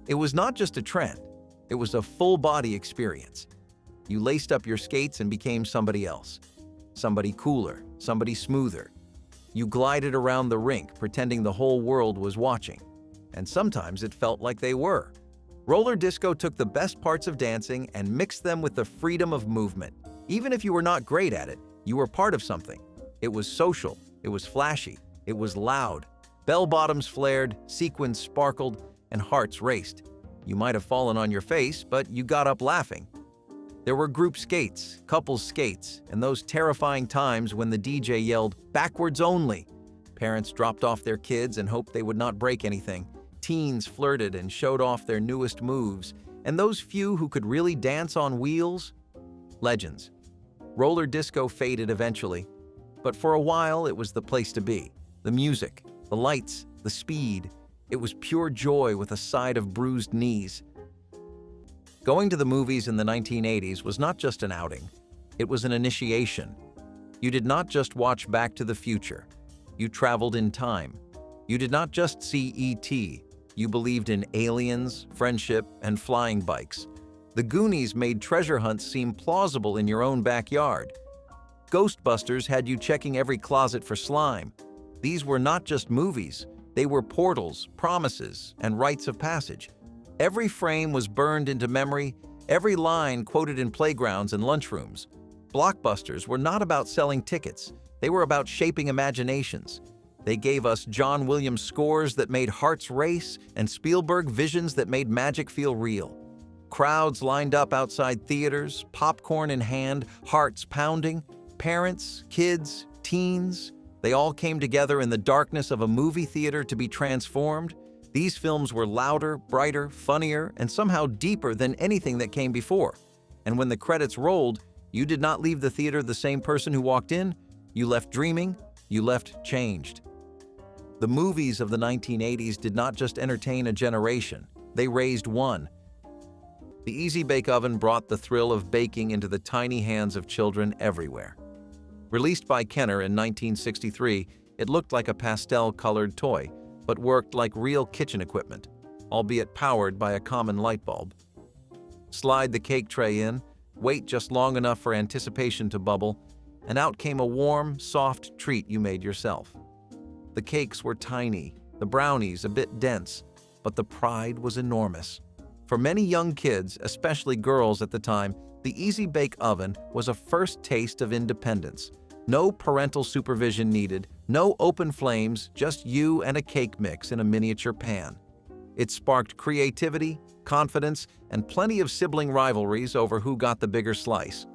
It was not just a trend, it was a full-body experience. You laced up your skates and became somebody else. Somebody cooler, somebody smoother. You glided around the rink pretending the whole world was watching. And sometimes it felt like they were. Roller disco took the best parts of dancing and mixed them with the freedom of movement. Even if you were not great at it, you were part of something. It was social, it was flashy, it was loud. Bell-bottoms flared, sequins sparkled, and hearts raced. You might have fallen on your face, but you got up laughing. There were group skates, couples skates, and those terrifying times when the DJ yelled, "Backwards only!" Parents dropped off their kids and hoped they would not break anything. Teens flirted and showed off their newest moves, and those few who could really dance on wheels? Legends. Roller disco faded eventually, but for a while it was the place to be. The music, the lights, the speed. It was pure joy with a side of bruised knees. Going to the movies in the 1980s was not just an outing, it was an initiation. You did not just watch Back to the Future. You traveled in time. You did not just see E.T., you believed in aliens, friendship, and flying bikes. The Goonies made treasure hunts seem plausible in your own backyard. Ghostbusters had you checking every closet for slime. These were not just movies, they were portals, promises, and rites of passage. Every frame was burned into memory, every line quoted in playgrounds and lunchrooms. Blockbusters were not about selling tickets, they were about shaping imaginations. They gave us John Williams scores that made hearts race and Spielberg visions that made magic feel real. Crowds lined up outside theaters, popcorn in hand, hearts pounding. Parents, kids, teens, they all came together in the darkness of a movie theater to be transformed. These films were louder, brighter, funnier, and somehow deeper than anything that came before. And when the credits rolled, you did not leave the theater the same person who walked in. You left dreaming, you left changed. The movies of the 1980s did not just entertain a generation, they raised one. The Easy Bake Oven brought the thrill of baking into the tiny hands of children everywhere. Released by Kenner in 1963, it looked like a pastel-colored toy, but worked like real kitchen equipment, albeit powered by a common light bulb. Slide the cake tray in, wait just long enough for anticipation to bubble, and out came a warm, soft treat you made yourself. The cakes were tiny, the brownies a bit dense, but the pride was enormous. For many young kids, especially girls at the time, the Easy Bake Oven was a first taste of independence. No parental supervision needed, no open flames, just you and a cake mix in a miniature pan. It sparked creativity, confidence, and plenty of sibling rivalries over who got the bigger slice.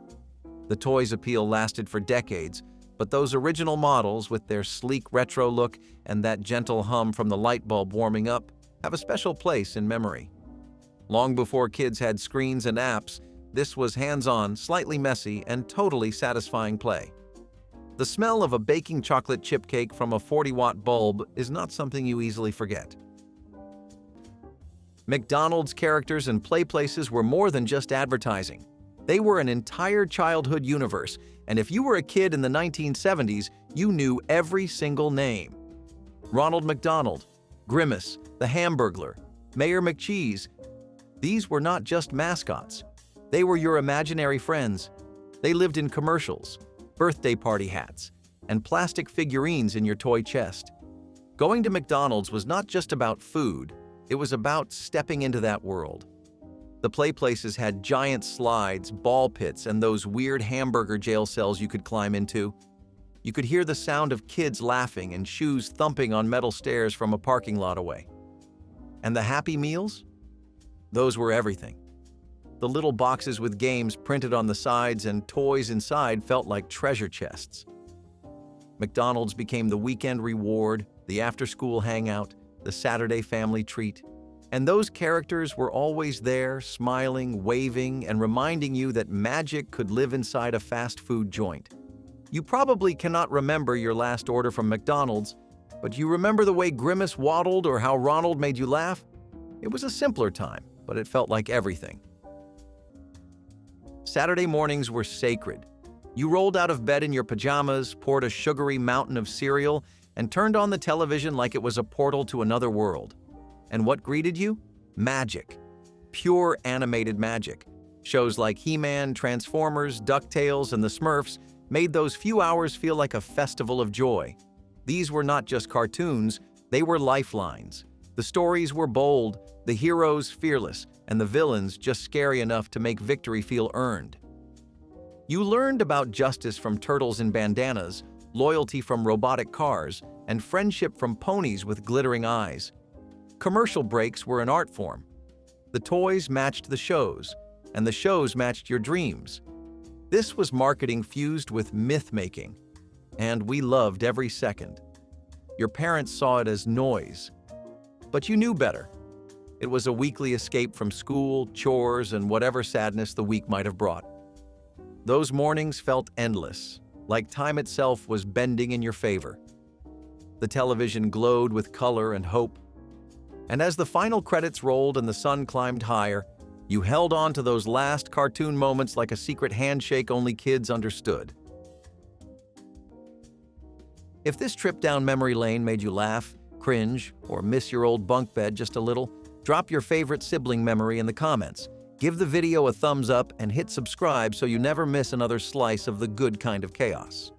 The toy's appeal lasted for decades, but those original models with their sleek retro look and that gentle hum from the light bulb warming up have a special place in memory. Long before kids had screens and apps, this was hands-on, slightly messy, and totally satisfying play. The smell of a baking chocolate chip cake from a 40-watt bulb is not something you easily forget. McDonald's characters and play places were more than just advertising. They were an entire childhood universe, and if you were a kid in the 1970s, you knew every single name. Ronald McDonald, Grimace, the Hamburglar, Mayor McCheese. These were not just mascots. They were your imaginary friends. They lived in commercials, birthday party hats, and plastic figurines in your toy chest. Going to McDonald's was not just about food, it was about stepping into that world. The play places had giant slides, ball pits, and those weird hamburger jail cells you could climb into. You could hear the sound of kids laughing and shoes thumping on metal stairs from a parking lot away. And the Happy Meals? Those were everything. The little boxes with games printed on the sides and toys inside felt like treasure chests. McDonald's became the weekend reward, the after-school hangout, the Saturday family treat. And those characters were always there, smiling, waving, and reminding you that magic could live inside a fast food joint. You probably cannot remember your last order from McDonald's, but you remember the way Grimace waddled or how Ronald made you laugh? It was a simpler time, but it felt like everything. Saturday mornings were sacred. You rolled out of bed in your pajamas, poured a sugary mountain of cereal, and turned on the television like it was a portal to another world. And what greeted you? Magic. Pure animated magic. Shows like He-Man, Transformers, DuckTales, and the Smurfs made those few hours feel like a festival of joy. These were not just cartoons, they were lifelines. The stories were bold, the heroes fearless, and the villains just scary enough to make victory feel earned. You learned about justice from turtles in bandanas, loyalty from robotic cars, and friendship from ponies with glittering eyes. Commercial breaks were an art form. The toys matched the shows, and the shows matched your dreams. This was marketing fused with myth-making, and we loved every second. Your parents saw it as noise, but you knew better. It was a weekly escape from school, chores, and whatever sadness the week might have brought. Those mornings felt endless, like time itself was bending in your favor. The television glowed with color and hope, and as the final credits rolled and the sun climbed higher, you held on to those last cartoon moments like a secret handshake only kids understood. If this trip down memory lane made you laugh, cringe, or miss your old bunk bed just a little, drop your favorite sibling memory in the comments. Give the video a thumbs up and hit subscribe so you never miss another slice of the good kind of chaos.